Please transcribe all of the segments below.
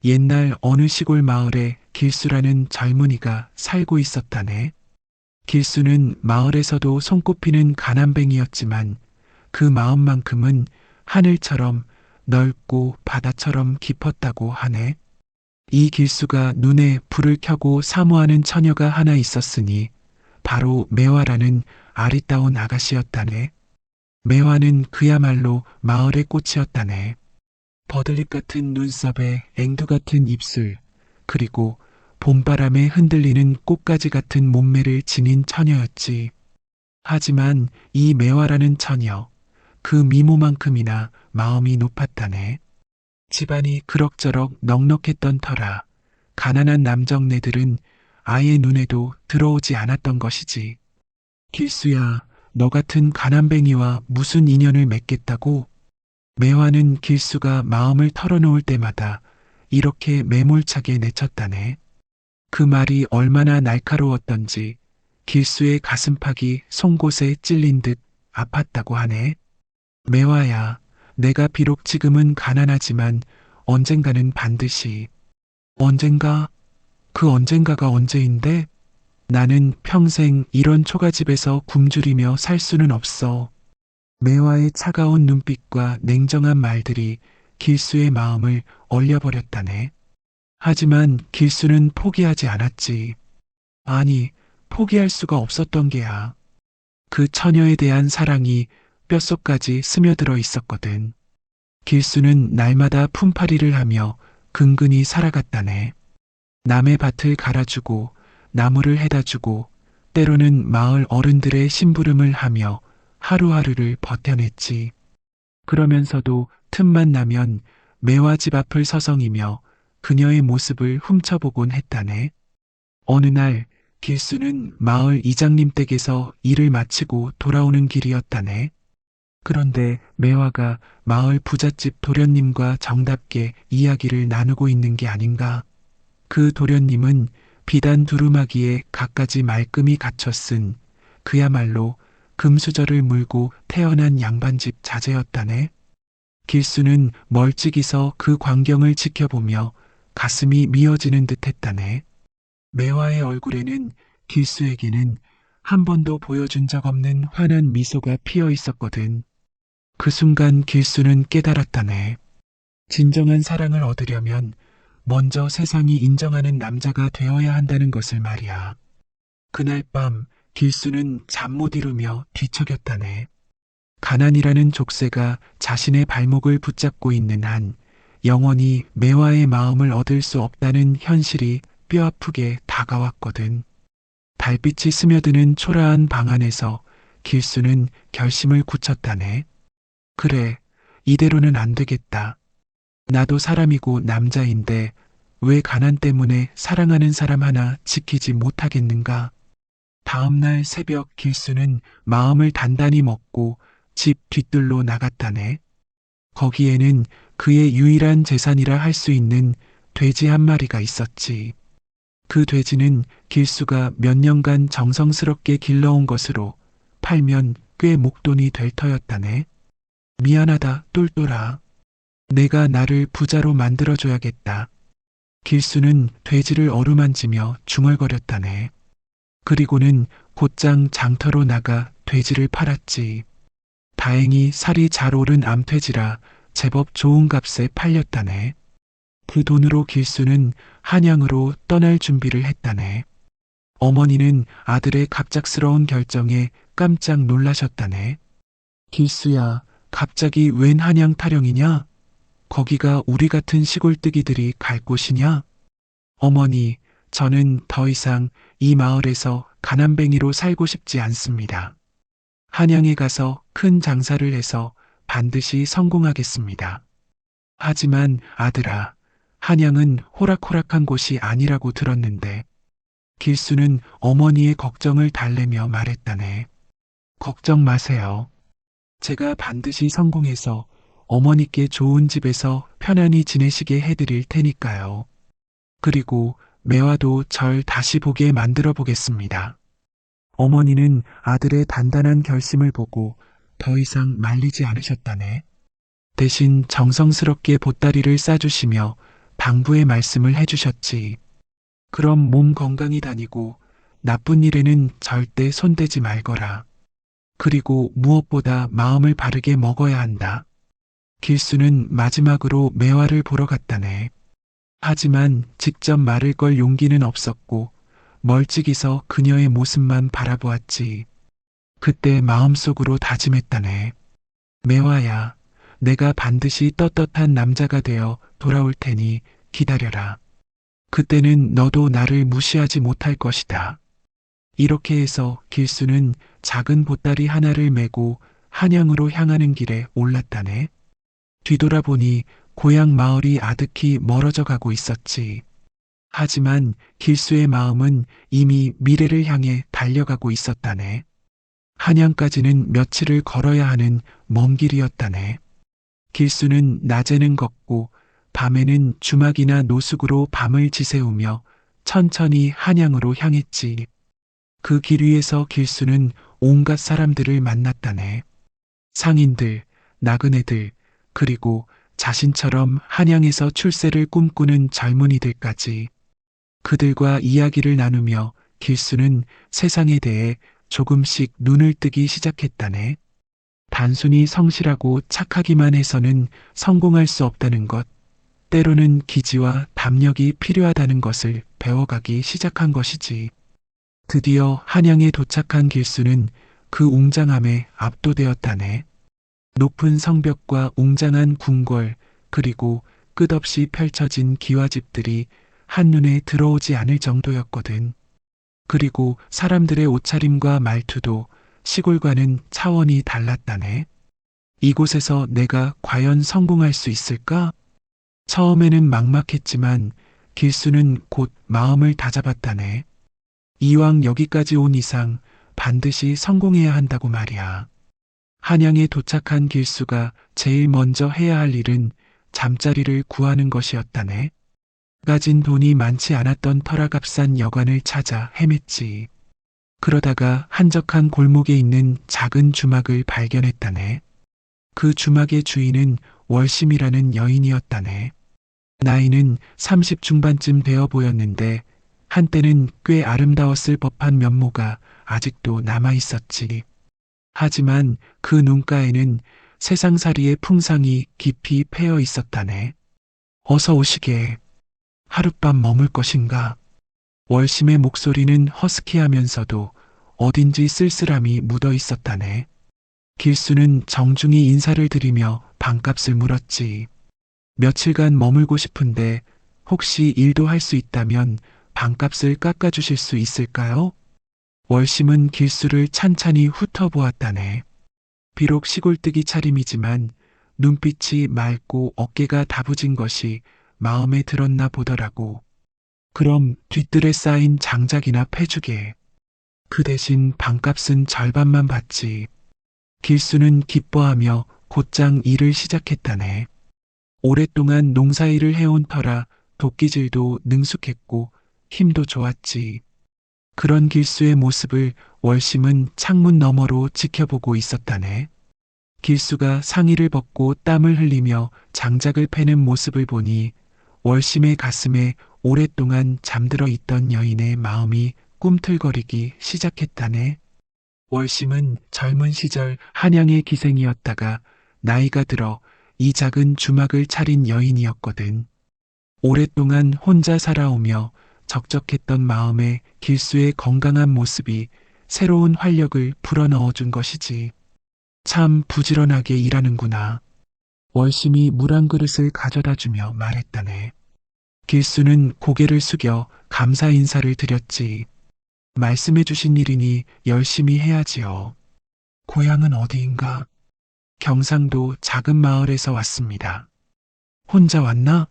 옛날 어느 시골 마을에 길수라는 젊은이가 살고 있었다네. 길수는 마을에서도 손꼽히는 가난뱅이였지만 그 마음만큼은 하늘처럼 넓고 바다처럼 깊었다고 하네. 이 길수가 눈에 불을 켜고 사모하는 처녀가 하나 있었으니 바로 매화라는 아리따운 아가씨였다네. 매화는 그야말로 마을의 꽃이었다네. 버들잎 같은 눈썹에 앵두 같은 입술, 그리고 봄바람에 흔들리는 꽃가지 같은 몸매를 지닌 처녀였지. 하지만 이 매화라는 처녀, 그 미모만큼이나 마음이 높았다네. 집안이 그럭저럭 넉넉했던 터라 가난한 남정네들은 아예 눈에도 들어오지 않았던 것이지. 길수야, 너 같은 가난뱅이와 무슨 인연을 맺겠다고? 매화는 길수가 마음을 털어놓을 때마다 이렇게 매몰차게 내쳤다네. 그 말이 얼마나 날카로웠던지 길수의 가슴팍이 송곳에 찔린 듯 아팠다고 하네. 매화야, 내가 비록 지금은 가난하지만 언젠가는 반드시. 언젠가? 그 언젠가가 언제인데? 나는 평생 이런 초가집에서 굶주리며 살 수는 없어. 매화의 차가운 눈빛과 냉정한 말들이 길수의 마음을 얼려버렸다네. 하지만 길수는 포기하지 않았지. 아니, 포기할 수가 없었던 게야. 그 처녀에 대한 사랑이 뼛속까지 스며들어 있었거든. 길수는 날마다 품팔이를 하며 근근히 살아갔다네. 남의 밭을 갈아주고 나무를 해다주고 때로는 마을 어른들의 심부름을 하며 하루하루를 버텨냈지. 그러면서도 틈만 나면 매화 집 앞을 서성이며 그녀의 모습을 훔쳐보곤 했다네. 어느 날 길수는 마을 이장님 댁에서 일을 마치고 돌아오는 길이었다네. 그런데 매화가 마을 부잣집 도련님과 정답게 이야기를 나누고 있는 게 아닌가. 그 도련님은 비단 두루마기에 갖가지 말끔히 갖춰 쓴 그야말로 금수저를 물고 태어난 양반집 자제였다네. 길수는 멀찍이서 그 광경을 지켜보며 가슴이 미어지는 듯 했다네. 매화의 얼굴에는 길수에게는 한 번도 보여준 적 없는 환한 미소가 피어 있었거든. 그 순간 길수는 깨달았다네. 진정한 사랑을 얻으려면 먼저 세상이 인정하는 남자가 되어야 한다는 것을 말이야. 그날 밤 길수는 잠 못 이루며 뒤척였다네. 가난이라는 족쇄가 자신의 발목을 붙잡고 있는 한 영원히 매화의 마음을 얻을 수 없다는 현실이 뼈아프게 다가왔거든. 달빛이 스며드는 초라한 방 안에서 길수는 결심을 굳혔다네. 그래, 이대로는 안 되겠다. 나도 사람이고 남자인데 왜 가난 때문에 사랑하는 사람 하나 지키지 못하겠는가? 다음날 새벽 길수는 마음을 단단히 먹고 집 뒤뜰로 나갔다네. 거기에는 그의 유일한 재산이라 할 수 있는 돼지 한 마리가 있었지. 그 돼지는 길수가 몇 년간 정성스럽게 길러온 것으로 팔면 꽤 목돈이 될 터였다네. 미안하다, 똘똘아. 내가 나를 부자로 만들어줘야겠다. 길수는 돼지를 어루만지며 중얼거렸다네. 그리고는 곧장 장터로 나가 돼지를 팔았지. 다행히 살이 잘 오른 암돼지라 제법 좋은 값에 팔렸다네. 그 돈으로 길수는 한양으로 떠날 준비를 했다네. 어머니는 아들의 갑작스러운 결정에 깜짝 놀라셨다네. 길수야, 갑자기 웬 한양 타령이냐? 거기가 우리 같은 시골뜨기들이 갈 곳이냐? 어머니, 저는 더 이상 이 마을에서 가난뱅이로 살고 싶지 않습니다. 한양에 가서 큰 장사를 해서 반드시 성공하겠습니다. 하지만 아들아, 한양은 호락호락한 곳이 아니라고 들었는데. 길수는 어머니의 걱정을 달래며 말했다네. 걱정 마세요. 제가 반드시 성공해서 어머니께 좋은 집에서 편안히 지내시게 해드릴 테니까요. 그리고 매화도 절 다시 보게 만들어 보겠습니다. 어머니는 아들의 단단한 결심을 보고 더 이상 말리지 않으셨다네. 대신 정성스럽게 보따리를 싸주시며 당부의 말씀을 해주셨지. 그럼 몸 건강히 다니고 나쁜 일에는 절대 손대지 말거라. 그리고 무엇보다 마음을 바르게 먹어야 한다. 길수는 마지막으로 매화를 보러 갔다네. 하지만 직접 말을 걸 용기는 없었고 멀찍이서 그녀의 모습만 바라보았지. 그때 마음속으로 다짐했다네. 매화야, 내가 반드시 떳떳한 남자가 되어 돌아올 테니 기다려라. 그때는 너도 나를 무시하지 못할 것이다. 이렇게 해서 길수는 작은 보따리 하나를 메고 한양으로 향하는 길에 올랐다네. 뒤돌아보니 고향 마을이 아득히 멀어져 가고 있었지. 하지만 길수의 마음은 이미 미래를 향해 달려가고 있었다네. 한양까지는 며칠을 걸어야 하는 먼 길이었다네. 길수는 낮에는 걷고 밤에는 주막이나 노숙으로 밤을 지새우며 천천히 한양으로 향했지. 그 길 위에서 길수는 온갖 사람들을 만났다네. 상인들, 나그네들, 그리고 자신처럼 한양에서 출세를 꿈꾸는 젊은이들까지. 그들과 이야기를 나누며 길수는 세상에 대해 조금씩 눈을 뜨기 시작했다네. 단순히 성실하고 착하기만 해서는 성공할 수 없다는 것, 때로는 기지와 담력이 필요하다는 것을 배워가기 시작한 것이지. 드디어 한양에 도착한 길수는 그 웅장함에 압도되었다네. 높은 성벽과 웅장한 궁궐, 그리고 끝없이 펼쳐진 기와집들이 한눈에 들어오지 않을 정도였거든. 그리고 사람들의 옷차림과 말투도 시골과는 차원이 달랐다네. 이곳에서 내가 과연 성공할 수 있을까? 처음에는 막막했지만 길수는 곧 마음을 다잡았다네. 이왕 여기까지 온 이상 반드시 성공해야 한다고 말이야. 한양에 도착한 길수가 제일 먼저 해야 할 일은 잠자리를 구하는 것이었다네. 가진 돈이 많지 않았던 터라값싼 여관을 찾아 헤맸지. 그러다가 한적한 골목에 있는 작은 주막을 발견했다네. 그 주막의 주인은 월심이라는 여인이었다네. 나이는 30 중반쯤 되어 보였는데 한때는 꽤 아름다웠을 법한 면모가 아직도 남아 있었지. 하지만 그 눈가에는 세상살이의 풍상이 깊이 패여 있었다네. 어서 오시게. 하룻밤 머물 것인가? 월심의 목소리는 허스키하면서도 어딘지 쓸쓸함이 묻어 있었다네. 길수는 정중히 인사를 드리며 방값을 물었지. 며칠간 머물고 싶은데 혹시 일도 할 수 있다면 방값을 깎아주실 수 있을까요? 월심은 길수를 찬찬히 훑어보았다네. 비록 시골뜨기 차림이지만 눈빛이 맑고 어깨가 다부진 것이 마음에 들었나 보더라고. 그럼 뒤뜰에 쌓인 장작이나 패주게. 그 대신 방값은 절반만 받지. 길수는 기뻐하며 곧장 일을 시작했다네. 오랫동안 농사일을 해온 터라 도끼질도 능숙했고 힘도 좋았지. 그런 길수의 모습을 월심은 창문 너머로 지켜보고 있었다네. 길수가 상의를 벗고 땀을 흘리며 장작을 패는 모습을 보니 월심의 가슴에 오랫동안 잠들어 있던 여인의 마음이 꿈틀거리기 시작했다네. 월심은 젊은 시절 한양의 기생이었다가 나이가 들어 이 작은 주막을 차린 여인이었거든. 오랫동안 혼자 살아오며 적적했던 마음에 길수의 건강한 모습이 새로운 활력을 불어넣어준 것이지. 참 부지런하게 일하는구나. 월심이 물 한 그릇을 가져다 주며 말했다네. 길수는 고개를 숙여 감사 인사를 드렸지. 말씀해 주신 일이니 열심히 해야지요. 고향은 어디인가? 경상도 작은 마을에서 왔습니다. 혼자 왔나?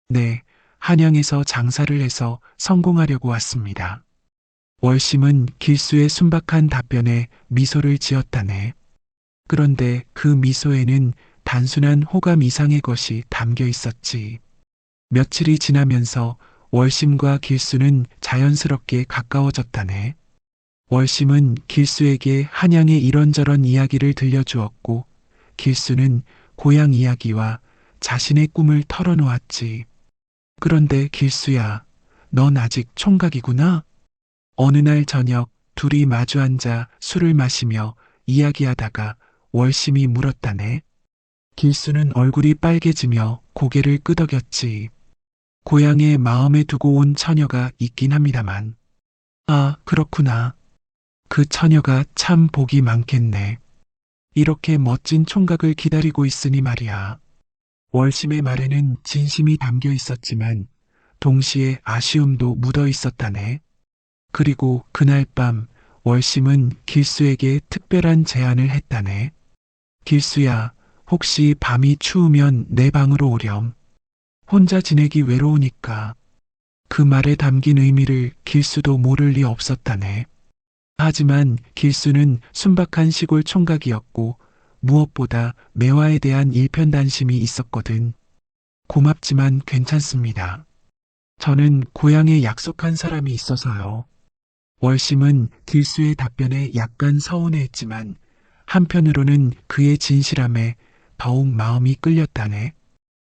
네, 한양에서 장사를 해서 성공하려고 왔습니다. 월심은 길수의 순박한 답변에 미소를 지었다네. 그런데 그 미소에는 단순한 호감 이상의 것이 담겨 있었지. 며칠이 지나면서 월심과 길수는 자연스럽게 가까워졌다네. 월심은 길수에게 한양의 이런저런 이야기를 들려주었고, 길수는 고향 이야기와 자신의 꿈을 털어놓았지. 그런데 길수야, 넌 아직 총각이구나? 어느 날 저녁 둘이 마주 앉아 술을 마시며 이야기하다가 월심이 물었다네. 길수는 얼굴이 빨개지며 고개를 끄덕였지. 고향에 마음에 두고 온 처녀가 있긴 합니다만. 아, 그렇구나. 그 처녀가 참 복이 많겠네. 이렇게 멋진 총각을 기다리고 있으니 말이야. 월심의 말에는 진심이 담겨 있었지만 동시에 아쉬움도 묻어 있었다네. 그리고 그날 밤 월심은 길수에게 특별한 제안을 했다네. 길수야, 혹시 밤이 추우면 내 방으로 오렴. 혼자 지내기 외로우니까. 그 말에 담긴 의미를 길수도 모를 리 없었다네. 하지만 길수는 순박한 시골 총각이었고 무엇보다 매화에 대한 일편단심이 있었거든. 고맙지만 괜찮습니다. 저는 고향에 약속한 사람이 있어서요. 월심은 길수의 답변에 약간 서운해했지만 한편으로는 그의 진실함에 더욱 마음이 끌렸다네.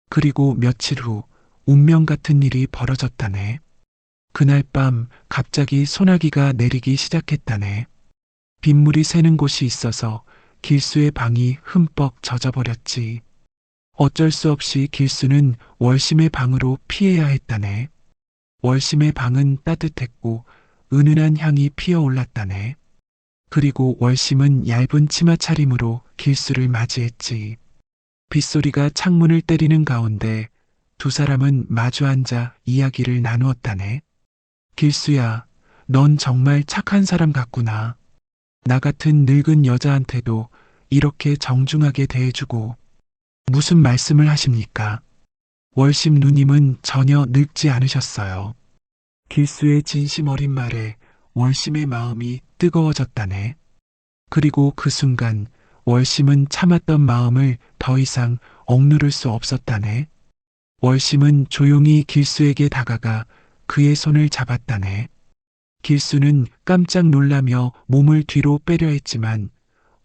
그리고 며칠 후 운명 같은 일이 벌어졌다네. 그날 밤 갑자기 소나기가 내리기 시작했다네. 빗물이 새는 곳이 있어서 길수의 방이 흠뻑 젖어버렸지. 어쩔 수 없이 길수는 월심의 방으로 피해야 했다네. 월심의 방은 따뜻했고 은은한 향이 피어올랐다네. 그리고 월심은 얇은 치마 차림으로 길수를 맞이했지. 빗소리가 창문을 때리는 가운데 두 사람은 마주 앉아 이야기를 나누었다네. 길수야, 넌 정말 착한 사람 같구나. 나 같은 늙은 여자한테도 이렇게 정중하게 대해주고. 무슨 말씀을 하십니까? 월심 누님은 전혀 늙지 않으셨어요. 길수의 진심 어린 말에 월심의 마음이 뜨거워졌다네. 그리고 그 순간 월심은 참았던 마음을 더 이상 억누를 수 없었다네. 월심은 조용히 길수에게 다가가 그의 손을 잡았다네. 길수는 깜짝 놀라며 몸을 뒤로 빼려 했지만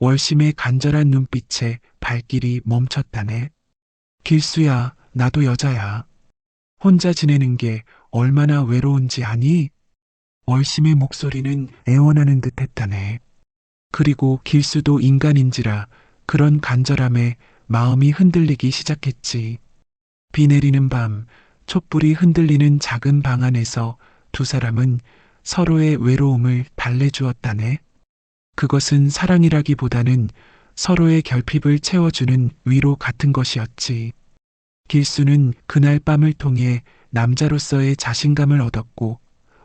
월심의 간절한 눈빛에 발길이 멈췄다네. 길수야, 나도 여자야. 혼자 지내는 게 얼마나 외로운지 아니? 월심의 목소리는 애원하는 듯 했다네. 그리고 길수도 인간인지라 그런 간절함에 마음이 흔들리기 시작했지. 비 내리는 밤, 촛불이 흔들리는 작은 방 안에서 두 사람은 서로의 외로움을 달래주었다네. 그것은 사랑이라기보다는 서로의 결핍을 채워주는 위로 같은 것이었지. 길수는 그날 밤을 통해 남자로서의 자신감을 얻었고,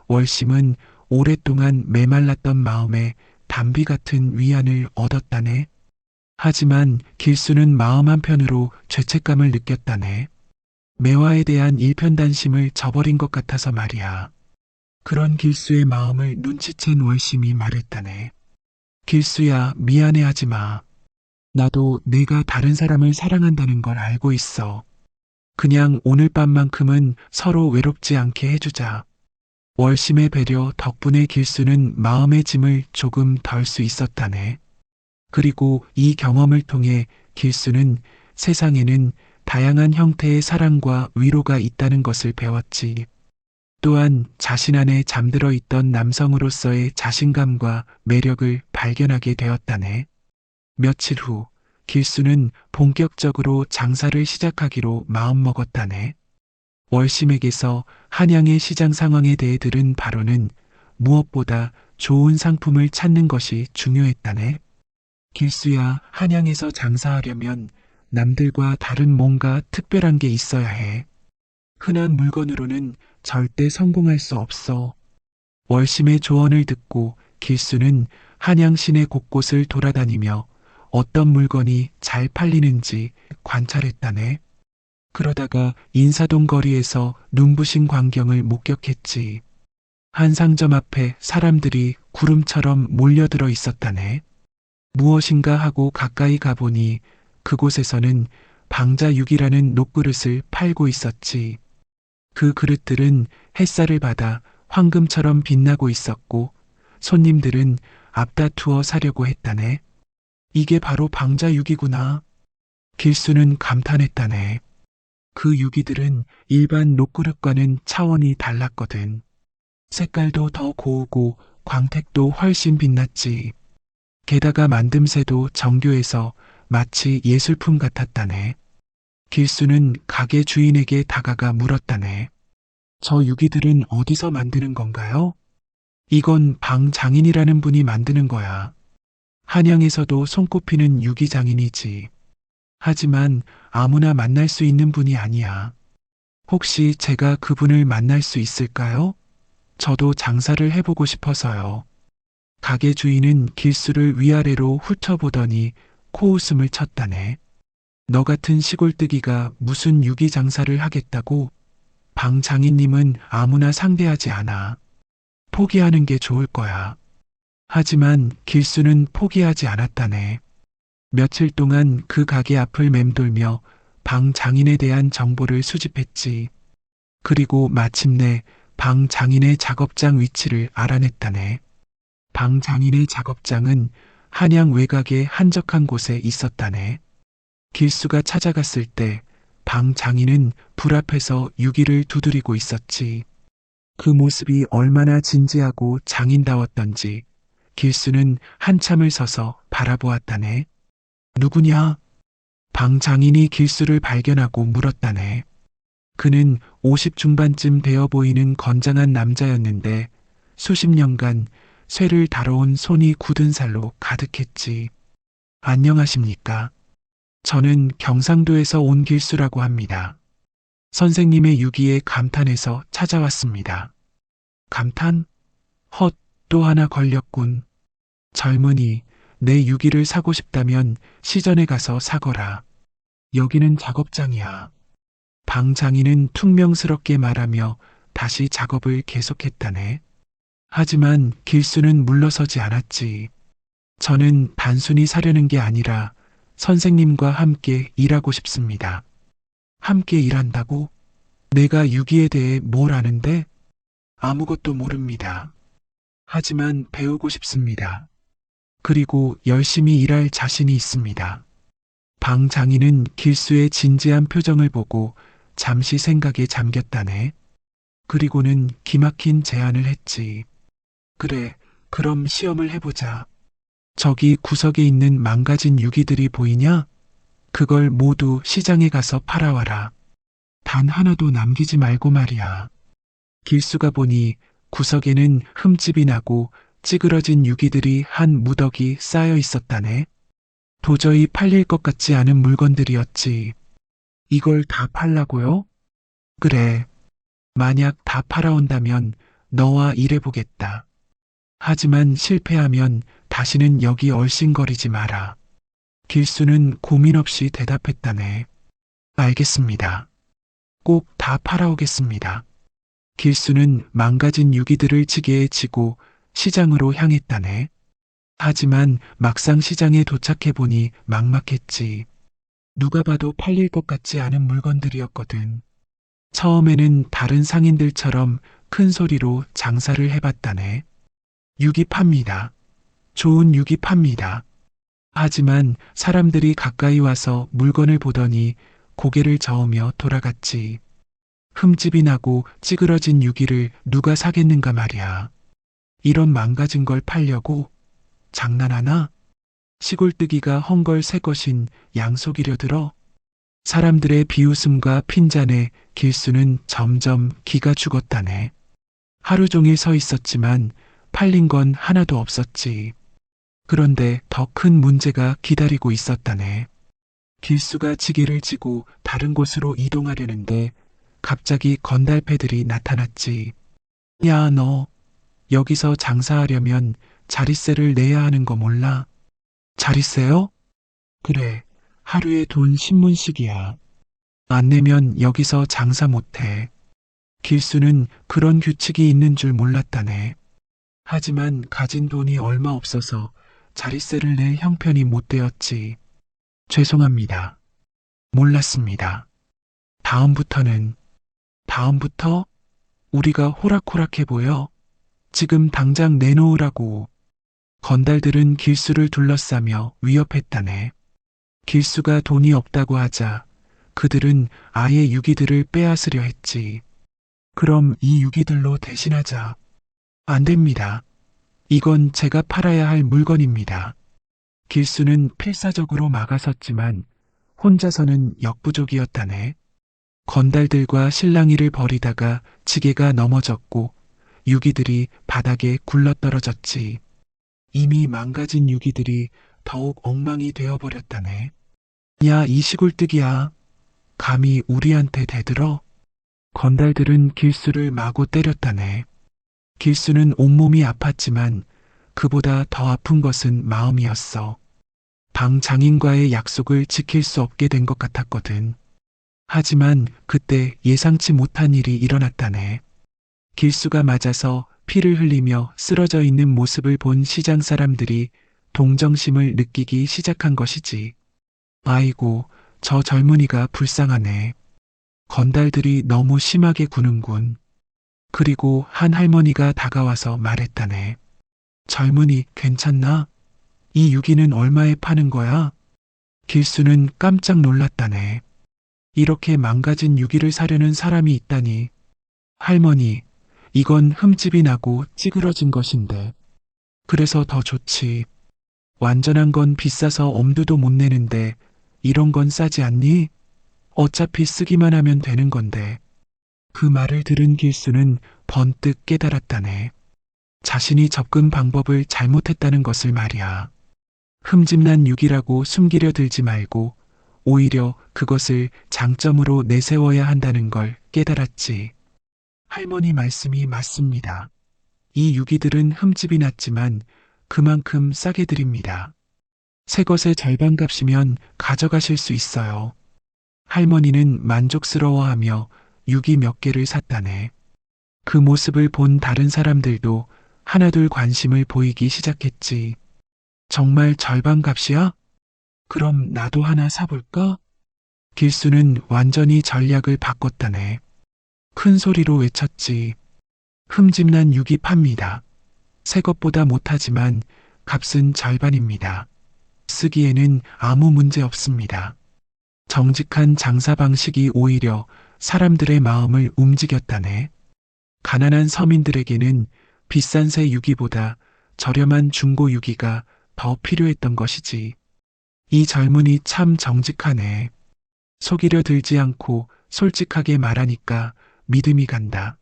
월심은 오랫동안 메말랐던 마음에 담비 같은 위안을 얻었다네. 하지만 길수는 마음 한편으로 죄책감을 느꼈다네. 매화에 대한 일편단심을 저버린 것 같아서 말이야. 그런 길수의 마음을 눈치챈 월심이 말했다네. 길수야, 미안해하지 마. 나도 내가 다른 사람을 사랑한다는 걸 알고 있어. 그냥 오늘 밤만큼은 서로 외롭지 않게 해주자. 월심의 배려 덕분에 길수는 마음의 짐을 조금 덜 수 있었다네. 그리고 이 경험을 통해 길수는 세상에는 다양한 형태의 사랑과 위로가 있다는 것을 배웠지. 또한 자신 안에 잠들어 있던 남성으로서의 자신감과 매력을 발견하게 되었다네. 며칠 후 길수는 본격적으로 장사를 시작하기로 마음먹었다네. 월심에게서 한양의 시장 상황에 대해 들은 바로는 무엇보다 좋은 상품을 찾는 것이 중요했다네. 길수야, 한양에서 장사하려면 남들과 다른 뭔가 특별한 게 있어야 해. 흔한 물건으로는 절대 성공할 수 없어. 월심의 조언을 듣고 길수는 한양 시내 곳곳을 돌아다니며 어떤 물건이 잘 팔리는지 관찰했다네. 그러다가 인사동 거리에서 눈부신 광경을 목격했지. 한 상점 앞에 사람들이 구름처럼 몰려들어 있었다네. 무엇인가 하고 가까이 가보니 그곳에서는 방자육이라는 녹그릇을 팔고 있었지. 그 그릇들은 햇살을 받아 황금처럼 빛나고 있었고 손님들은 앞다투어 사려고 했다네. 이게 바로 방자육이구나. 길수는 감탄했다네. 그 유기들은 일반 녹그릇과는 차원이 달랐거든. 색깔도 더 고우고 광택도 훨씬 빛났지. 게다가 만듦새도 정교해서 마치 예술품 같았다네. 길수는 가게 주인에게 다가가 물었다네. 저 유기들은 어디서 만드는 건가요? 이건 방장인이라는 분이 만드는 거야. 한양에서도 손꼽히는 유기장인이지. 하지만 아무나 만날 수 있는 분이 아니야. 혹시 제가 그분을 만날 수 있을까요? 저도 장사를 해보고 싶어서요. 가게 주인은 길수를 위아래로 훑어보더니 코웃음을 쳤다네. 너 같은 시골뜨기가 무슨 유기 장사를 하겠다고? 방 장인님은 아무나 상대하지 않아. 포기하는 게 좋을 거야. 하지만 길수는 포기하지 않았다네. 며칠 동안 그 가게 앞을 맴돌며 방 장인에 대한 정보를 수집했지. 그리고 마침내 방 장인의 작업장 위치를 알아냈다네. 방 장인의 작업장은 한양 외곽의 한적한 곳에 있었다네. 길수가 찾아갔을 때 방 장인은 불 앞에서 유기를 두드리고 있었지. 그 모습이 얼마나 진지하고 장인다웠던지 길수는 한참을 서서 바라보았다네. 누구냐? 방 장인이 길수를 발견하고 물었다네. 그는 50 중반쯤 되어 보이는 건장한 남자였는데 수십 년간 쇠를 다뤄온 손이 굳은 살로 가득했지. 안녕하십니까? 저는 경상도에서 온 길수라고 합니다. 선생님의 유기에 감탄해서 찾아왔습니다. 감탄? 헛, 또 하나 걸렸군. 젊은이, 내 유기를 사고 싶다면 시전에 가서 사거라. 여기는 작업장이야. 방 장인은 퉁명스럽게 말하며 다시 작업을 계속했다네. 하지만 길수는 물러서지 않았지. 저는 단순히 사려는 게 아니라 선생님과 함께 일하고 싶습니다. 함께 일한다고? 내가 유기에 대해 뭘 아는데? 아무것도 모릅니다. 하지만 배우고 싶습니다. 그리고 열심히 일할 자신이 있습니다. 방 장인은 길수의 진지한 표정을 보고 잠시 생각에 잠겼다네. 그리고는 기막힌 제안을 했지. 그래, 그럼 시험을 해보자. 저기 구석에 있는 망가진 유기들이 보이냐? 그걸 모두 시장에 가서 팔아와라. 단 하나도 남기지 말고 말이야. 길수가 보니 구석에는 흠집이 나고 찌그러진 유기들이 한 무더기 쌓여 있었다네. 도저히 팔릴 것 같지 않은 물건들이었지. 이걸 다 팔라고요? 그래. 만약 다 팔아온다면 너와 일해보겠다. 하지만 실패하면 다시는 여기 얼씬거리지 마라. 길수는 고민 없이 대답했다네. 알겠습니다. 꼭 다 팔아오겠습니다. 길수는 망가진 유기들을 지게에 지고 시장으로 향했다네. 하지만 막상 시장에 도착해보니 막막했지. 누가 봐도 팔릴 것 같지 않은 물건들이었거든. 처음에는 다른 상인들처럼 큰 소리로 장사를 해봤다네. 유기 팝니다. 좋은 유기 팝니다. 하지만 사람들이 가까이 와서 물건을 보더니 고개를 저으며 돌아갔지. 흠집이 나고 찌그러진 유기를 누가 사겠는가 말이야. 이런 망가진 걸 팔려고? 장난하나? 시골뜨기가 헝걸 새 것인 양속이려 들어? 사람들의 비웃음과 핀잔에 길수는 점점 기가 죽었다네. 하루 종일 서 있었지만 팔린 건 하나도 없었지. 그런데 더 큰 문제가 기다리고 있었다네. 길수가 지게를 지고 다른 곳으로 이동하려는데 갑자기 건달패들이 나타났지. 야, 너 여기서 장사하려면 자릿세를 내야 하는 거 몰라? 자릿세요? 그래, 하루에 돈 10문씩이야. 안 내면 여기서 장사 못해. 길수는 그런 규칙이 있는 줄 몰랐다네. 하지만 가진 돈이 얼마 없어서 자릿세를 낼 형편이 못 되었지. 죄송합니다. 몰랐습니다. 다음부터? 우리가 호락호락해 보여. 지금 당장 내놓으라고. 건달들은 길수를 둘러싸며 위협했다네. 길수가 돈이 없다고 하자 그들은 아예 유기들을 빼앗으려 했지. 그럼 이 유기들로 대신하자. 안 됩니다. 이건 제가 팔아야 할 물건입니다. 길수는 필사적으로 막아섰지만 혼자서는 역부족이었다네. 건달들과 실랑이를 벌이다가 지게가 넘어졌고 유기들이 바닥에 굴러떨어졌지. 이미 망가진 유기들이 더욱 엉망이 되어버렸다네. 야, 이 시골뜨기야. 감히 우리한테 대들어? 건달들은 길수를 마구 때렸다네. 길수는 온몸이 아팠지만 그보다 더 아픈 것은 마음이었어. 방 장인과의 약속을 지킬 수 없게 된 것 같았거든. 하지만 그때 예상치 못한 일이 일어났다네. 길수가 맞아서 피를 흘리며 쓰러져 있는 모습을 본 시장 사람들이 동정심을 느끼기 시작한 것이지. 아이고, 저 젊은이가 불쌍하네. 건달들이 너무 심하게 구는군. 그리고 한 할머니가 다가와서 말했다네. 젊은이, 괜찮나? 이 유기는 얼마에 파는 거야? 길수는 깜짝 놀랐다네. 이렇게 망가진 유기를 사려는 사람이 있다니. 할머니, 이건 흠집이 나고 찌그러진 것인데. 그래서 더 좋지. 완전한 건 비싸서 엄두도 못 내는데 이런 건 싸지 않니? 어차피 쓰기만 하면 되는 건데. 그 말을 들은 길수는 번뜩 깨달았다네. 자신이 접근 방법을 잘못했다는 것을 말이야. 흠집난 유기라고 숨기려 들지 말고 오히려 그것을 장점으로 내세워야 한다는 걸 깨달았지. 할머니 말씀이 맞습니다. 이 유기들은 흠집이 났지만 그만큼 싸게 드립니다. 새 것의 절반 값이면 가져가실 수 있어요. 할머니는 만족스러워하며 유기 몇 개를 샀다네. 그 모습을 본 다른 사람들도 하나둘 관심을 보이기 시작했지. 정말 절반 값이야? 그럼 나도 하나 사볼까? 길수는 완전히 전략을 바꿨다네. 큰 소리로 외쳤지. 흠집난 유기 팝니다. 새 것보다 못하지만 값은 절반입니다. 쓰기에는 아무 문제 없습니다. 정직한 장사 방식이 오히려 사람들의 마음을 움직였다네. 가난한 서민들에게는 비싼 새 유기보다 저렴한 중고 유기가 더 필요했던 것이지. 이 젊은이 참 정직하네. 속이려 들지 않고 솔직하게 말하니까 믿음이 간다.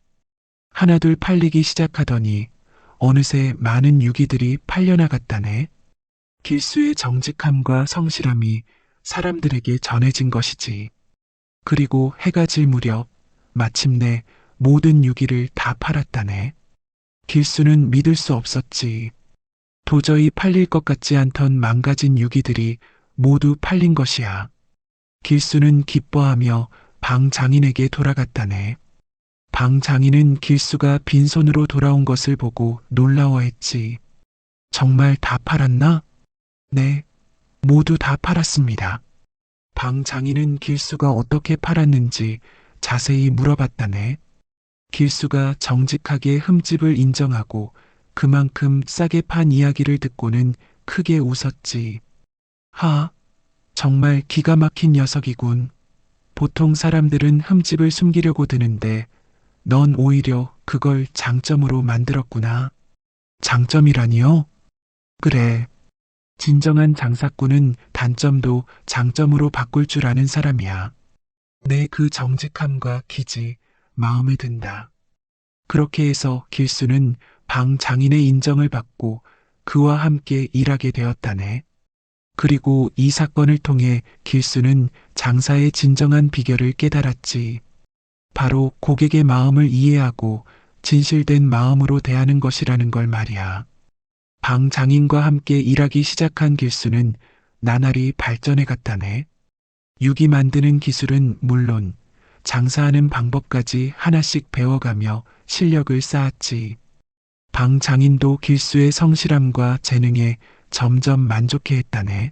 하나둘 팔리기 시작하더니 어느새 많은 유기들이 팔려나갔다네. 길수의 정직함과 성실함이 사람들에게 전해진 것이지. 그리고 해가 질 무렵 마침내 모든 유기를 다 팔았다네. 길수는 믿을 수 없었지. 도저히 팔릴 것 같지 않던 망가진 유기들이 모두 팔린 것이야. 길수는 기뻐하며 방 장인에게 돌아갔다네. 방 장인은 길수가 빈손으로 돌아온 것을 보고 놀라워했지. 정말 다 팔았나? 네, 모두 다 팔았습니다. 방 장인은 길수가 어떻게 팔았는지 자세히 물어봤다네. 길수가 정직하게 흠집을 인정하고 그만큼 싸게 판 이야기를 듣고는 크게 웃었지. 하, 정말 기가 막힌 녀석이군. 보통 사람들은 흠집을 숨기려고 드는데 넌 오히려 그걸 장점으로 만들었구나. 장점이라니요? 그래. 진정한 장사꾼은 단점도 장점으로 바꿀 줄 아는 사람이야. 내 그 정직함과 기지 마음에 든다. 그렇게 해서 길수는 방 장인의 인정을 받고 그와 함께 일하게 되었다네. 그리고 이 사건을 통해 길수는 장사의 진정한 비결을 깨달았지. 바로 고객의 마음을 이해하고 진실된 마음으로 대하는 것이라는 걸 말이야. 방 장인과 함께 일하기 시작한 길수는 나날이 발전해 갔다네. 유기 만드는 기술은 물론 장사하는 방법까지 하나씩 배워가며 실력을 쌓았지. 방 장인도 길수의 성실함과 재능에 점점 만족해 했다네.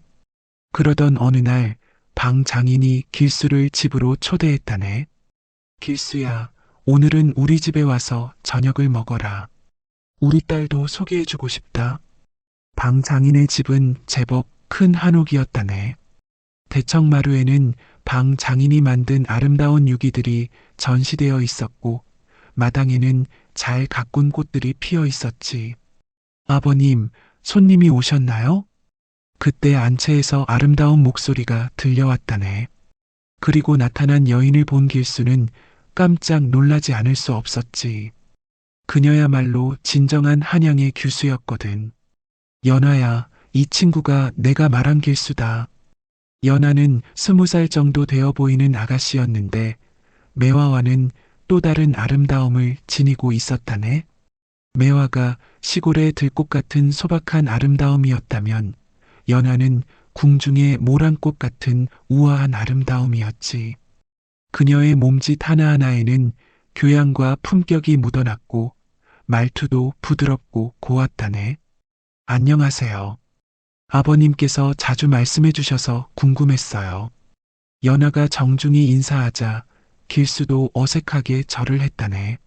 그러던 어느 날 방 장인이 길수를 집으로 초대했다네. 길수야, 오늘은 우리 집에 와서 저녁을 먹어라. 우리 딸도 소개해주고 싶다. 방 장인의 집은 제법 큰 한옥이었다네. 대청마루에는 방 장인이 만든 아름다운 유기들이 전시되어 있었고, 마당에는 잘 가꾼 꽃들이 피어 있었지. 아버님, 손님이 오셨나요? 그때 안채에서 아름다운 목소리가 들려왔다네. 그리고 나타난 여인을 본 길수는 깜짝 놀라지 않을 수 없었지. 그녀야말로 진정한 한양의 규수였거든. 연아야, 이 친구가 내가 말한 길수다. 연아는 20살 정도 되어 보이는 아가씨였는데 매화와는 또 다른 아름다움을 지니고 있었다네. 매화가 시골의 들꽃 같은 소박한 아름다움이었다면 연하는 궁중의 모란꽃 같은 우아한 아름다움이었지. 그녀의 몸짓 하나하나에는 교양과 품격이 묻어났고 말투도 부드럽고 고왔다네. 안녕하세요. 아버님께서 자주 말씀해 주셔서 궁금했어요. 연하가 정중히 인사하자 길수도 어색하게 절을 했다네.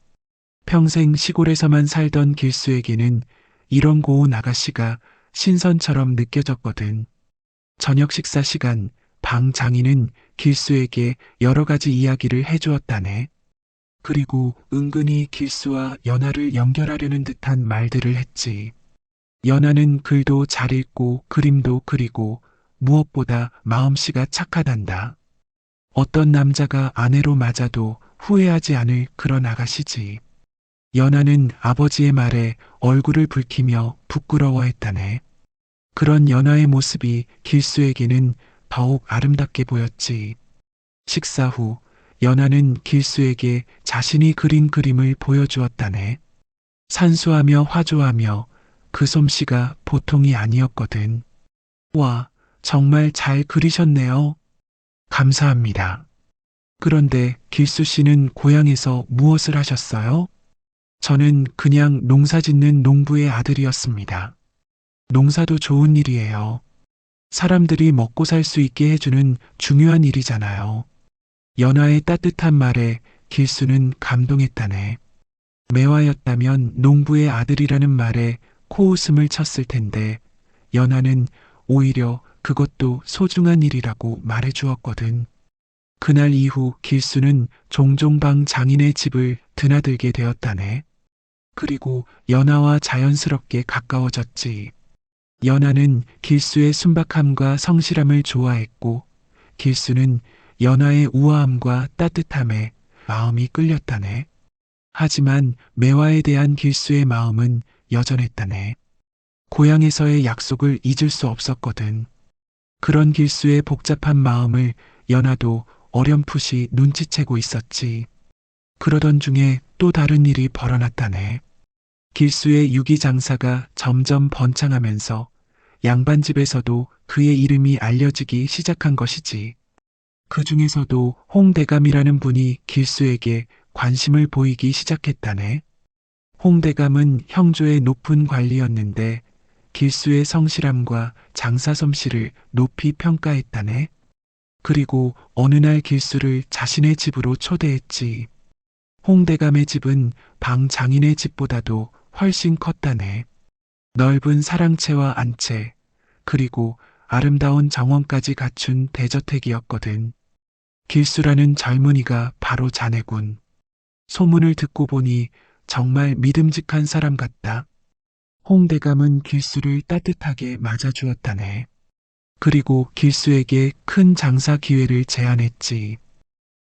평생 시골에서만 살던 길수에게는 이런 고운 아가씨가 신선처럼 느껴졌거든. 저녁 식사 시간, 방 장인은 길수에게 여러 가지 이야기를 해주었다네. 그리고 은근히 길수와 연하를 연결하려는 듯한 말들을 했지. 연하는 글도 잘 읽고 그림도 그리고 무엇보다 마음씨가 착하단다. 어떤 남자가 아내로 맞아도 후회하지 않을 그런 아가씨지. 연하는 아버지의 말에 얼굴을 붉히며 부끄러워했다네. 그런 연하의 모습이 길수에게는 더욱 아름답게 보였지. 식사 후 연하는 길수에게 자신이 그린 그림을 보여주었다네. 산수하며 화조하며 그 솜씨가 보통이 아니었거든. 와, 정말 잘 그리셨네요. 감사합니다. 그런데 길수 씨는 고향에서 무엇을 하셨어요? 저는 그냥 농사 짓는 농부의 아들이었습니다. 농사도 좋은 일이에요. 사람들이 먹고 살 수 있게 해주는 중요한 일이잖아요. 연하의 따뜻한 말에 길수는 감동했다네. 매화였다면 농부의 아들이라는 말에 코웃음을 쳤을 텐데 연하는 오히려 그것도 소중한 일이라고 말해 주었거든. 그날 이후 길수는 종종 방 장인의 집을 드나들게 되었다네. 그리고 연하와 자연스럽게 가까워졌지. 연하는 길수의 순박함과 성실함을 좋아했고 길수는 연하의 우아함과 따뜻함에 마음이 끌렸다네. 하지만 매화에 대한 길수의 마음은 여전했다네. 고향에서의 약속을 잊을 수 없었거든. 그런 길수의 복잡한 마음을 연하도 어렴풋이 눈치채고 있었지. 그러던 중에 또 다른 일이 벌어났다네. 길수의 유기 장사가 점점 번창하면서 양반집에서도 그의 이름이 알려지기 시작한 것이지. 그 중에서도 홍대감이라는 분이 길수에게 관심을 보이기 시작했다네. 홍대감은 형조의 높은 관리였는데 길수의 성실함과 장사 솜씨를 높이 평가했다네. 그리고 어느 날 길수를 자신의 집으로 초대했지. 홍대감의 집은 방 장인의 집보다도 훨씬 컸다네. 넓은 사랑채와 안채, 그리고 아름다운 정원까지 갖춘 대저택이었거든. 길수라는 젊은이가 바로 자네군. 소문을 듣고 보니 정말 믿음직한 사람 같다. 홍대감은 길수를 따뜻하게 맞아주었다네. 그리고 길수에게 큰 장사 기회를 제안했지.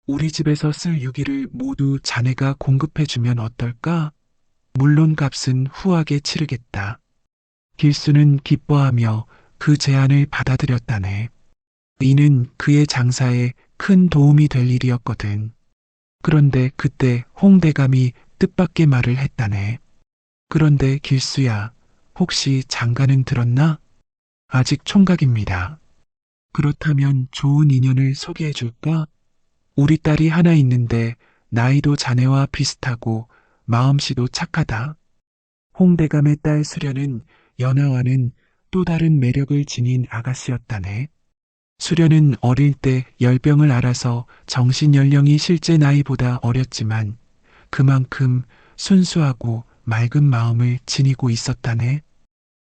우리 집에서 쓸 유기를 모두 자네가 공급해주면 어떨까? 물론 값은 후하게 치르겠다. 길수는 기뻐하며 그 제안을 받아들였다네. 이는 그의 장사에 큰 도움이 될 일이었거든. 그런데 그때 홍대감이 뜻밖의 말을 했다네. 그런데 길수야, 혹시 장가는 들었나? 아직 총각입니다. 그렇다면 좋은 인연을 소개해 줄까? 우리 딸이 하나 있는데 나이도 자네와 비슷하고 마음씨도 착하다. 홍대감의 딸 수련은 연하와는 또 다른 매력을 지닌 아가씨였다네. 수련은 어릴 때 열병을 앓아서 정신 연령이 실제 나이보다 어렸지만 그만큼 순수하고 맑은 마음을 지니고 있었다네.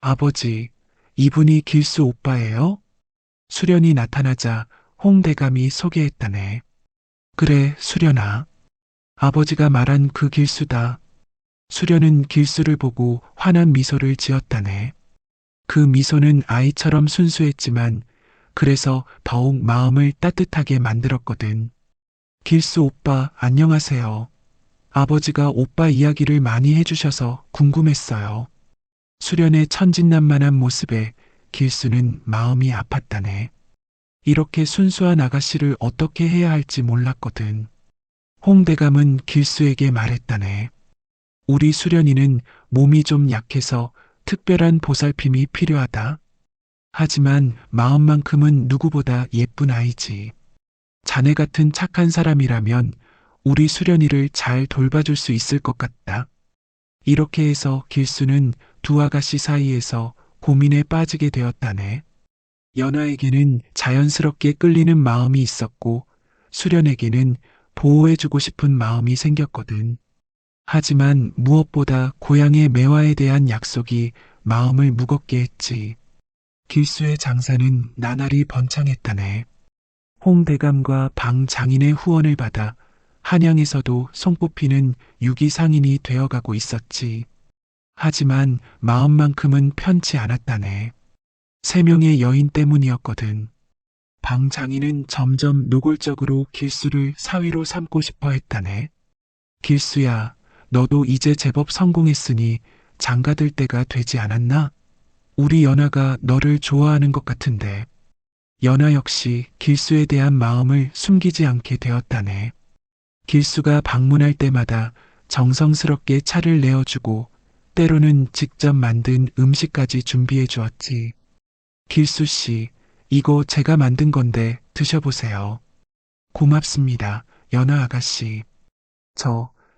아버지, 이분이 길수 오빠예요? 수련이 나타나자 홍대감이 소개했다네. 그래, 수련아. 아버지가 말한 그 길수다. 수련은 길수를 보고 환한 미소를 지었다네. 그 미소는 아이처럼 순수했지만 그래서 더욱 마음을 따뜻하게 만들었거든. 길수 오빠, 안녕하세요. 아버지가 오빠 이야기를 많이 해주셔서 궁금했어요. 수련의 천진난만한 모습에 길수는 마음이 아팠다네. 이렇게 순수한 아가씨를 어떻게 해야 할지 몰랐거든. 홍대감은 길수에게 말했다네. 우리 수련이는 몸이 좀 약해서 특별한 보살핌이 필요하다. 하지만 마음만큼은 누구보다 예쁜 아이지. 자네 같은 착한 사람이라면 우리 수련이를 잘 돌봐줄 수 있을 것 같다. 이렇게 해서 길수는 두 아가씨 사이에서 고민에 빠지게 되었다네. 연하에게는 자연스럽게 끌리는 마음이 있었고 수련에게는 보호해주고 싶은 마음이 생겼거든. 하지만 무엇보다 고향의 매화에 대한 약속이 마음을 무겁게 했지. 길수의 장사는 나날이 번창했다네. 홍대감과 방장인의 후원을 받아 한양에서도 손꼽히는 유기상인이 되어가고 있었지. 하지만 마음만큼은 편치 않았다네. 3명의 여인 때문이었거든. 방장인은 점점 노골적으로 길수를 사위로 삼고 싶어 했다네. 길수야, 너도 이제 제법 성공했으니 장가들 때가 되지 않았나? 우리 연아가 너를 좋아하는 것 같은데. 연아 역시 길수에 대한 마음을 숨기지 않게 되었다네. 길수가 방문할 때마다 정성스럽게 차를 내어주고 때로는 직접 만든 음식까지 준비해 주었지. 길수 씨, 이거 제가 만든 건데 드셔보세요. 고맙습니다, 연아 아가씨.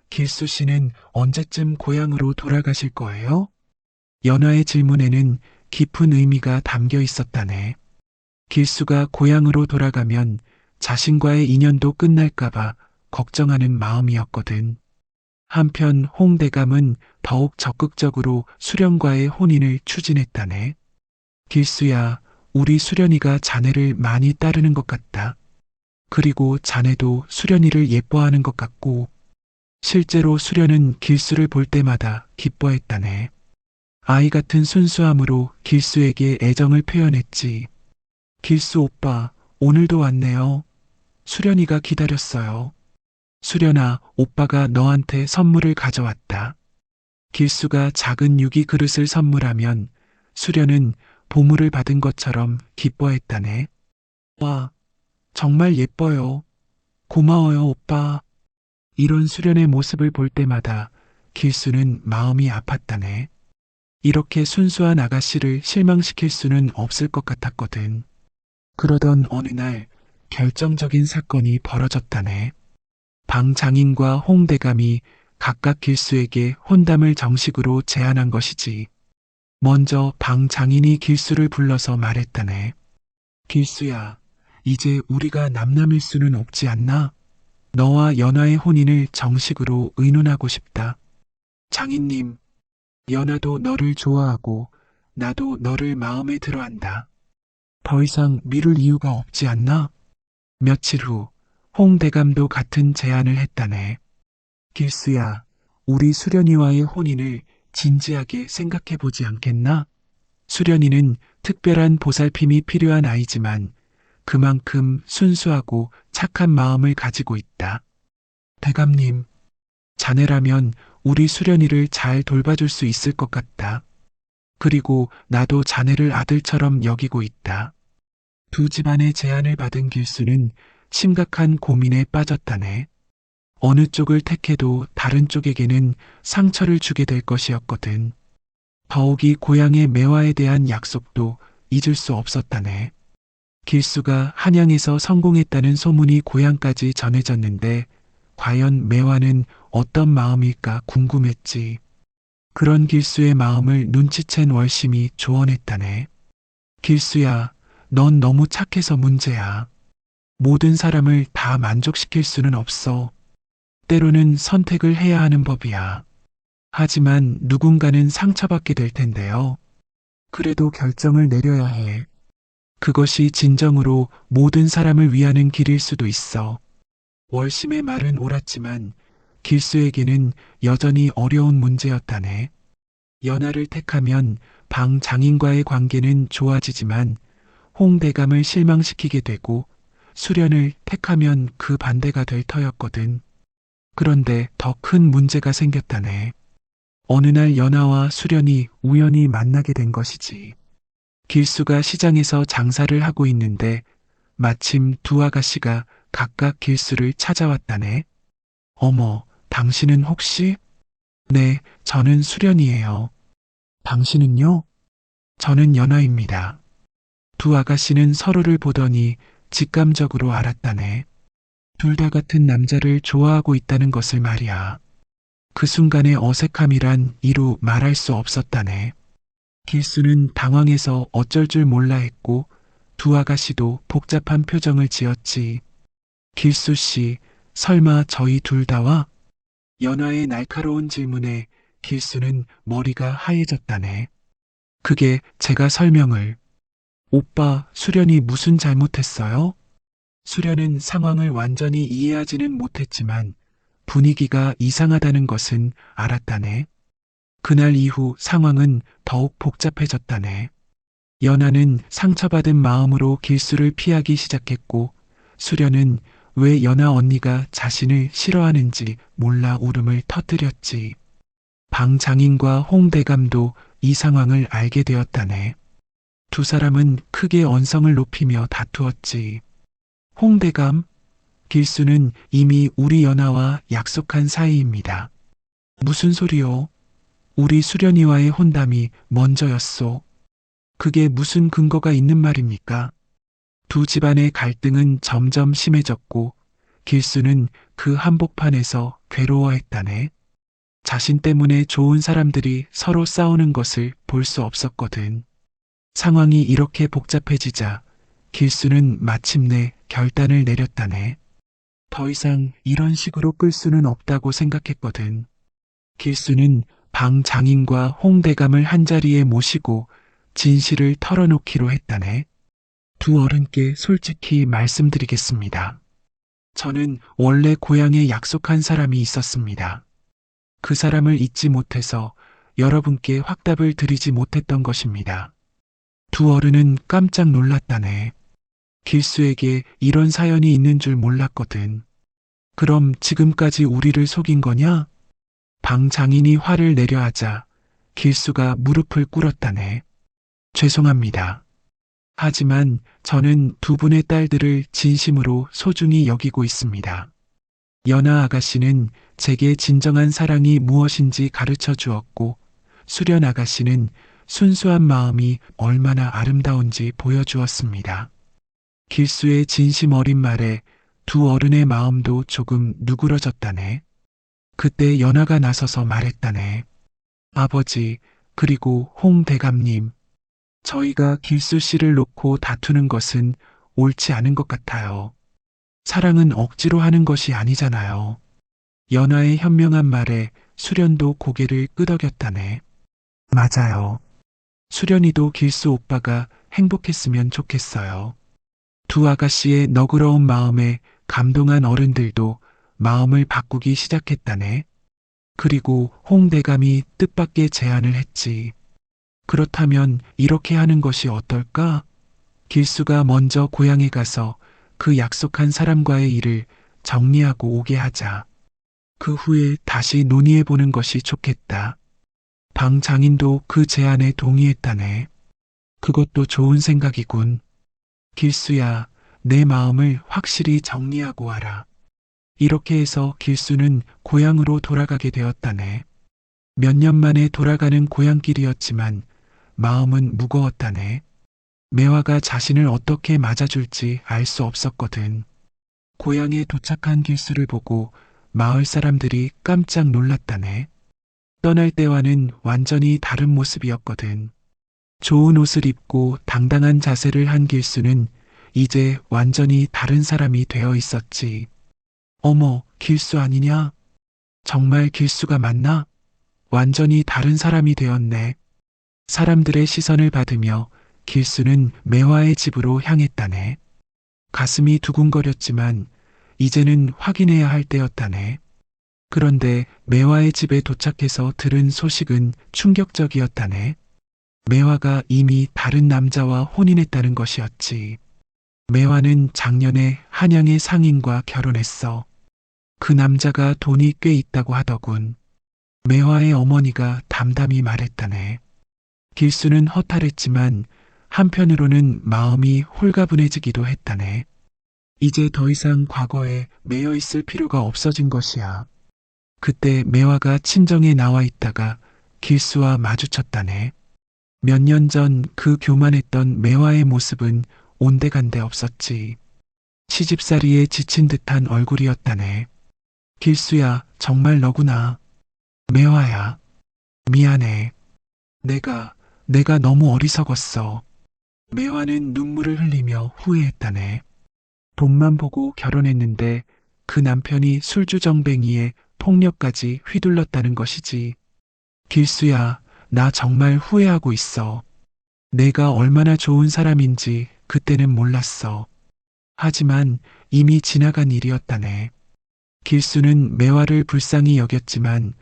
길수 씨는 언제쯤 고향으로 돌아가실 거예요? 연아의 질문에는 깊은 의미가 담겨 있었다네. 길수가 고향으로 돌아가면 자신과의 인연도 끝날까봐 걱정하는 마음이었거든. 한편 홍대감은 더욱 적극적으로 수련과의 혼인을 추진했다네. 길수야, 우리 수련이가 자네를 많이 따르는 것 같다. 그리고 자네도 수련이를 예뻐하는 것 같고, 실제로 수련은 길수를 볼 때마다 기뻐했다네. 아이 같은 순수함으로 길수에게 애정을 표현했지. 길수 오빠, 오늘도 왔네요. 수련이가 기다렸어요. 수련아, 오빠가 너한테 선물을 가져왔다. 길수가 작은 유기 그릇을 선물하면 수련은 보물을 받은 것처럼 기뻐했다네. 와, 정말 예뻐요. 고마워요, 오빠. 이런 수련의 모습을 볼 때마다 길수는 마음이 아팠다네. 이렇게 순수한 아가씨를 실망시킬 수는 없을 것 같았거든. 그러던 어느 날 결정적인 사건이 벌어졌다네. 방장인과 홍대감이 각각 길수에게 혼담을 정식으로 제안한 것이지. 먼저 방장인이 길수를 불러서 말했다네. 길수야, 이제 우리가 남남일 수는 없지 않나? 너와 연하의 혼인을 정식으로 의논하고 싶다. 장인님, 연하도 너를 좋아하고 나도 너를 마음에 들어한다. 더 이상 미룰 이유가 없지 않나? 며칠 후 홍대감도 같은 제안을 했다네. 길수야, 우리 수련이와의 혼인을 진지하게 생각해보지 않겠나? 수련이는 특별한 보살핌이 필요한 아이지만 그만큼 순수하고 착한 마음을 가지고 있다. 대감님, 자네라면 우리 수련이를 잘 돌봐줄 수 있을 것 같다. 그리고 나도 자네를 아들처럼 여기고 있다. 두 집안의 제안을 받은 길수는 심각한 고민에 빠졌다네. 어느 쪽을 택해도 다른 쪽에게는 상처를 주게 될 것이었거든. 더욱이 고향의 매화에 대한 약속도 잊을 수 없었다네. 길수가 한양에서 성공했다는 소문이 고향까지 전해졌는데 과연 매화는 어떤 마음일까 궁금했지. 그런 길수의 마음을 눈치챈 월심이 조언했다네. 길수야, 넌 너무 착해서 문제야. 모든 사람을 다 만족시킬 수는 없어. 때로는 선택을 해야 하는 법이야. 하지만 누군가는 상처받게 될 텐데요. 그래도 결정을 내려야 해. 그것이 진정으로 모든 사람을 위하는 길일 수도 있어. 월심의 말은 옳았지만 길수에게는 여전히 어려운 문제였다네. 연하를 택하면 방 장인과의 관계는 좋아지지만 홍대감을 실망시키게 되고 수련을 택하면 그 반대가 될 터였거든. 그런데 더 큰 문제가 생겼다네. 어느 날 연하와 수련이 우연히 만나게 된 것이지. 길수가 시장에서 장사를 하고 있는데 마침 두 아가씨가 각각 길수를 찾아왔다네. 어머, 당신은 혹시? 네, 저는 수련이에요. 당신은요? 저는 연하입니다. 두 아가씨는 서로를 보더니 직감적으로 알았다네. 둘 다 같은 남자를 좋아하고 있다는 것을 말이야. 그 순간의 어색함이란 이루 말할 수 없었다네. 길수는 당황해서 어쩔 줄 몰라 했고 두 아가씨도 복잡한 표정을 지었지. 길수 씨, 설마 저희 둘 다와? 연하의 날카로운 질문에 길수는 머리가 하얘졌다네. 그게 제가 설명을. 오빠, 수련이 무슨 잘못했어요? 수련은 상황을 완전히 이해하지는 못했지만 분위기가 이상하다는 것은 알았다네. 그날 이후 상황은 더욱 복잡해졌다네. 연하는 상처받은 마음으로 길수를 피하기 시작했고 수련은 왜 연하 언니가 자신을 싫어하는지 몰라 울음을 터뜨렸지. 방 장인과 홍 대감도 이 상황을 알게 되었다네. 두 사람은 크게 언성을 높이며 다투었지. 홍 대감, 길수는 이미 우리 연하와 약속한 사이입니다. 무슨 소리요? 우리 수련이와의 혼담이 먼저였소. 그게 무슨 근거가 있는 말입니까? 두 집안의 갈등은 점점 심해졌고 길수는 그 한복판에서 괴로워했다네. 자신 때문에 좋은 사람들이 서로 싸우는 것을 볼 수 없었거든. 상황이 이렇게 복잡해지자 길수는 마침내 결단을 내렸다네. 더 이상 이런 식으로 끌 수는 없다고 생각했거든. 길수는 방 장인과 홍 대감을 한자리에 모시고 진실을 털어놓기로 했다네. 두 어른께 솔직히 말씀드리겠습니다. 저는 원래 고향에 약속한 사람이 있었습니다. 그 사람을 잊지 못해서 여러분께 확답을 드리지 못했던 것입니다. 두 어른은 깜짝 놀랐다네. 길수에게 이런 사연이 있는 줄 몰랐거든. 그럼 지금까지 우리를 속인 거냐? 방 장인이 화를 내려 하자 길수가 무릎을 꿇었다네. 죄송합니다. 하지만 저는 두 분의 딸들을 진심으로 소중히 여기고 있습니다. 연하 아가씨는 제게 진정한 사랑이 무엇인지 가르쳐 주었고 수련 아가씨는 순수한 마음이 얼마나 아름다운지 보여주었습니다. 길수의 진심 어린 말에 두 어른의 마음도 조금 누그러졌다네. 그때 연하가 나서서 말했다네. 아버지, 그리고 홍 대감님, 저희가 길수 씨를 놓고 다투는 것은 옳지 않은 것 같아요. 사랑은 억지로 하는 것이 아니잖아요. 연하의 현명한 말에 수련도 고개를 끄덕였다네. 맞아요. 수련이도 길수 오빠가 행복했으면 좋겠어요. 두 아가씨의 너그러운 마음에 감동한 어른들도 마음을 바꾸기 시작했다네. 그리고 홍 대감이 뜻밖의 제안을 했지. 그렇다면 이렇게 하는 것이 어떨까? 길수가 먼저 고향에 가서 그 약속한 사람과의 일을 정리하고 오게 하자. 그 후에 다시 논의해보는 것이 좋겠다. 방 장인도 그 제안에 동의했다네. 그것도 좋은 생각이군. 길수야, 내 마음을 확실히 정리하고 와라. 이렇게 해서 길수는 고향으로 돌아가게 되었다네. 몇 년 만에 돌아가는 고향길이었지만 마음은 무거웠다네. 매화가 자신을 어떻게 맞아줄지 알 수 없었거든. 고향에 도착한 길수를 보고 마을 사람들이 깜짝 놀랐다네. 떠날 때와는 완전히 다른 모습이었거든. 좋은 옷을 입고 당당한 자세를 한 길수는 이제 완전히 다른 사람이 되어 있었지. 어머, 길수 아니냐? 정말 길수가 맞나? 완전히 다른 사람이 되었네. 사람들의 시선을 받으며 길수는 매화의 집으로 향했다네. 가슴이 두근거렸지만 이제는 확인해야 할 때였다네. 그런데 매화의 집에 도착해서 들은 소식은 충격적이었다네. 매화가 이미 다른 남자와 혼인했다는 것이었지. 매화는 작년에 한양의 상인과 결혼했어. 그 남자가 돈이 꽤 있다고 하더군. 매화의 어머니가 담담히 말했다네. 길수는 허탈했지만 한편으로는 마음이 홀가분해지기도 했다네. 이제 더 이상 과거에 매여 있을 필요가 없어진 것이야. 그때 매화가 친정에 나와 있다가 길수와 마주쳤다네. 몇 년 전 그 교만했던 매화의 모습은 온데간데 없었지. 시집살이에 지친 듯한 얼굴이었다네. 길수야, 정말 너구나. 매화야, 미안해. 내가 너무 어리석었어. 매화는 눈물을 흘리며 후회했다네. 돈만 보고 결혼했는데 그 남편이 술주정뱅이에 폭력까지 휘둘렀다는 것이지. 길수야, 나 정말 후회하고 있어. 내가 얼마나 좋은 사람인지 그때는 몰랐어. 하지만 이미 지나간 일이었다네. 길수는 매화를 불쌍히 여겼지만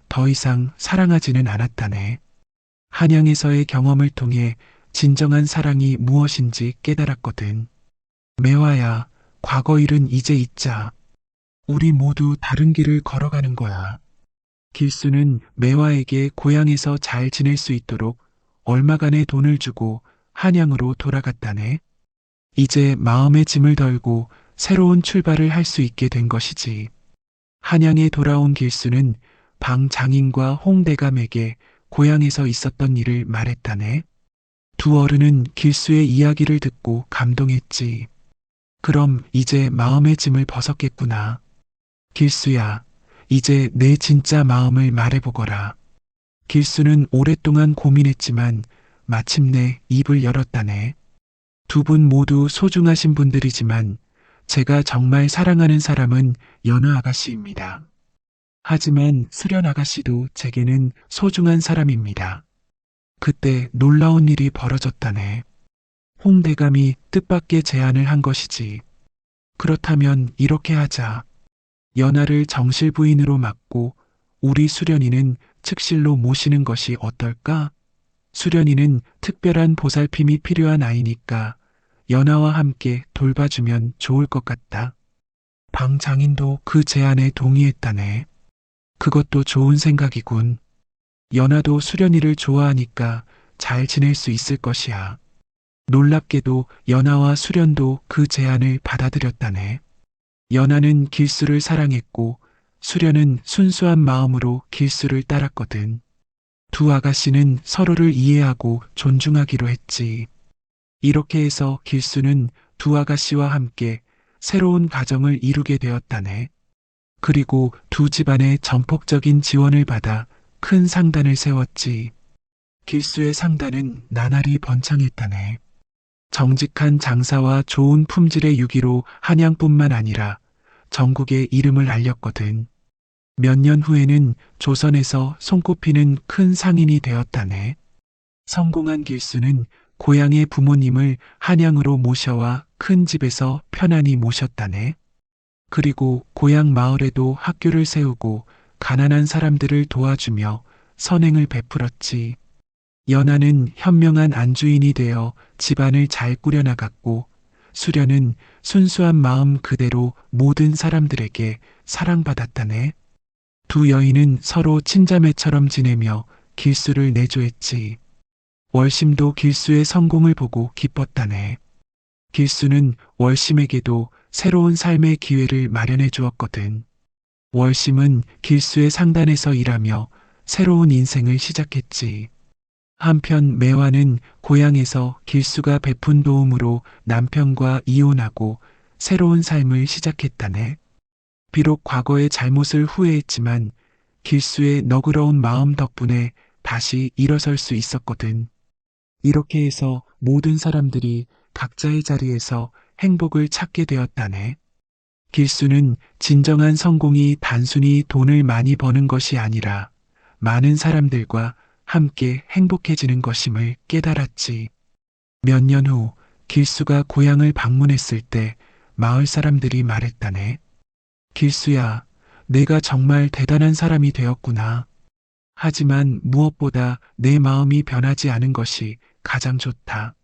더 이상 사랑하지는 않았다네. 한양에서의 경험을 통해 진정한 사랑이 무엇인지 깨달았거든. 매화야, 과거 일은 이제 잊자. 우리 모두 다른 길을 걸어가는 거야. 길수는 매화에게 고향에서 잘 지낼 수 있도록 얼마간의 돈을 주고 한양으로 돌아갔다네. 이제 마음의 짐을 덜고 새로운 출발을 할 수 있게 된 것이지. 한양에 돌아온 길수는 방 장인과 홍대감에게 고향에서 있었던 일을 말했다네. 두 어른은 길수의 이야기를 듣고 감동했지. 그럼 이제 마음의 짐을 벗었겠구나. 길수야, 이제 내 진짜 마음을 말해보거라. 길수는 오랫동안 고민했지만 마침내 입을 열었다네. 두 분 모두 소중하신 분들이지만 제가 정말 사랑하는 사람은 연하 아가씨입니다. 하지만 수련 아가씨도 제게는 소중한 사람입니다. 그때 놀라운 일이 벌어졌다네. 홍대감이 뜻밖의 제안을 한 것이지. 그렇다면 이렇게 하자. 연하를 정실 부인으로 맡고 우리 수련이는 측실로 모시는 것이 어떨까? 수련이는 특별한 보살핌이 필요한 아이니까 연하와 함께 돌봐주면 좋을 것 같다. 방 장인도 그 제안에 동의했다네. 그것도 좋은 생각이군. 연하도 수련이를 좋아하니까 잘 지낼 수 있을 것이야. 놀랍게도 연하와 수련도 그 제안을 받아들였다네. 연하는 길수를 사랑했고 수련은 순수한 마음으로 길수를 따랐거든. 두 아가씨는 서로를 이해하고 존중하기로 했지. 이렇게 해서 길수는 두 아가씨와 함께 새로운 가정을 이루게 되었다네. 그리고 두 집안의 전폭적인 지원을 받아 큰 상단을 세웠지. 길수의 상단은 나날이 번창했다네. 정직한 장사와 좋은 품질의 유기로 한양뿐만 아니라 전국에 이름을 알렸거든. 몇 년 후에는 조선에서 손꼽히는 큰 상인이 되었다네. 성공한 길수는 고향의 부모님을 한양으로 모셔와 큰 집에서 편안히 모셨다네. 그리고 고향 마을에도 학교를 세우고 가난한 사람들을 도와주며 선행을 베풀었지. 연하는 현명한 안주인이 되어 집안을 잘 꾸려나갔고 수련은 순수한 마음 그대로 모든 사람들에게 사랑받았다네. 두 여인은 서로 친자매처럼 지내며 길수를 내조했지. 월심도 길수의 성공을 보고 기뻤다네. 길수는 월심에게도 새로운 삶의 기회를 마련해 주었거든. 월심은 길수의 상단에서 일하며 새로운 인생을 시작했지. 한편 매화는 고향에서 길수가 베푼 도움으로 남편과 이혼하고 새로운 삶을 시작했다네. 비록 과거의 잘못을 후회했지만 길수의 너그러운 마음 덕분에 다시 일어설 수 있었거든. 이렇게 해서 모든 사람들이 각자의 자리에서 행복을 찾게 되었다네. 길수는 진정한 성공이 단순히 돈을 많이 버는 것이 아니라 많은 사람들과 함께 행복해지는 것임을 깨달았지. 몇 년 후 길수가 고향을 방문했을 때 마을 사람들이 말했다네. 길수야, 내가 정말 대단한 사람이 되었구나. 하지만 무엇보다 내 마음이 변하지 않은 것이 가장 좋다.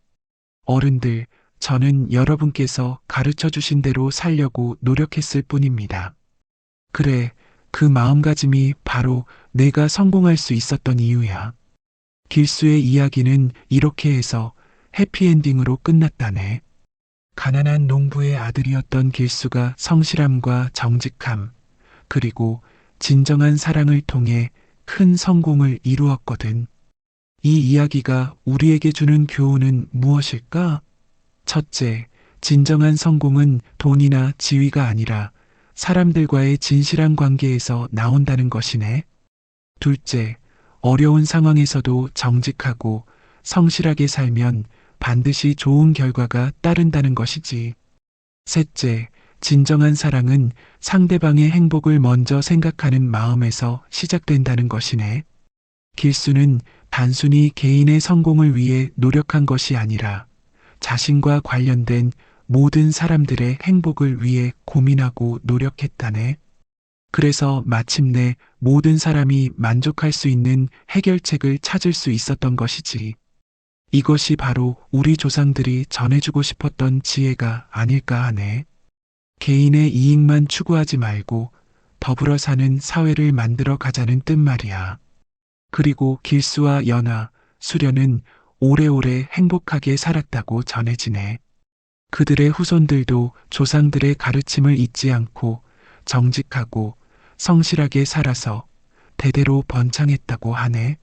어른들, 저는 여러분께서 가르쳐 주신 대로 살려고 노력했을 뿐입니다. 그래, 그 마음가짐이 바로 내가 성공할 수 있었던 이유야. 길수의 이야기는 이렇게 해서 해피엔딩으로 끝났다네. 가난한 농부의 아들이었던 길수가 성실함과 정직함, 그리고 진정한 사랑을 통해 큰 성공을 이루었거든. 이 이야기가 우리에게 주는 교훈은 무엇일까? 첫째, 진정한 성공은 돈이나 지위가 아니라 사람들과의 진실한 관계에서 나온다는 것이네. 둘째, 어려운 상황에서도 정직하고 성실하게 살면 반드시 좋은 결과가 따른다는 것이지. 셋째, 진정한 사랑은 상대방의 행복을 먼저 생각하는 마음에서 시작된다는 것이네. 길수는 단순히 개인의 성공을 위해 노력한 것이 아니라 자신과 관련된 모든 사람들의 행복을 위해 고민하고 노력했다네. 그래서 마침내 모든 사람이 만족할 수 있는 해결책을 찾을 수 있었던 것이지. 이것이 바로 우리 조상들이 전해주고 싶었던 지혜가 아닐까 하네. 개인의 이익만 추구하지 말고 더불어 사는 사회를 만들어 가자는 뜻 말이야. 그리고 길수와 연화, 수련은 오래오래 행복하게 살았다고 전해지네. 그들의 후손들도 조상들의 가르침을 잊지 않고 정직하고 성실하게 살아서 대대로 번창했다고 하네.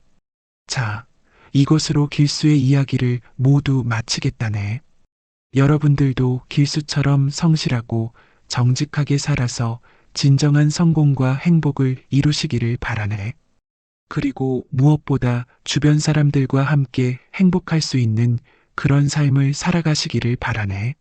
자, 이것으로 길수의 이야기를 모두 마치겠다네. 여러분들도 길수처럼 성실하고 정직하게 살아서 진정한 성공과 행복을 이루시기를 바라네. 그리고 무엇보다 주변 사람들과 함께 행복할 수 있는 그런 삶을 살아가시기를 바라네.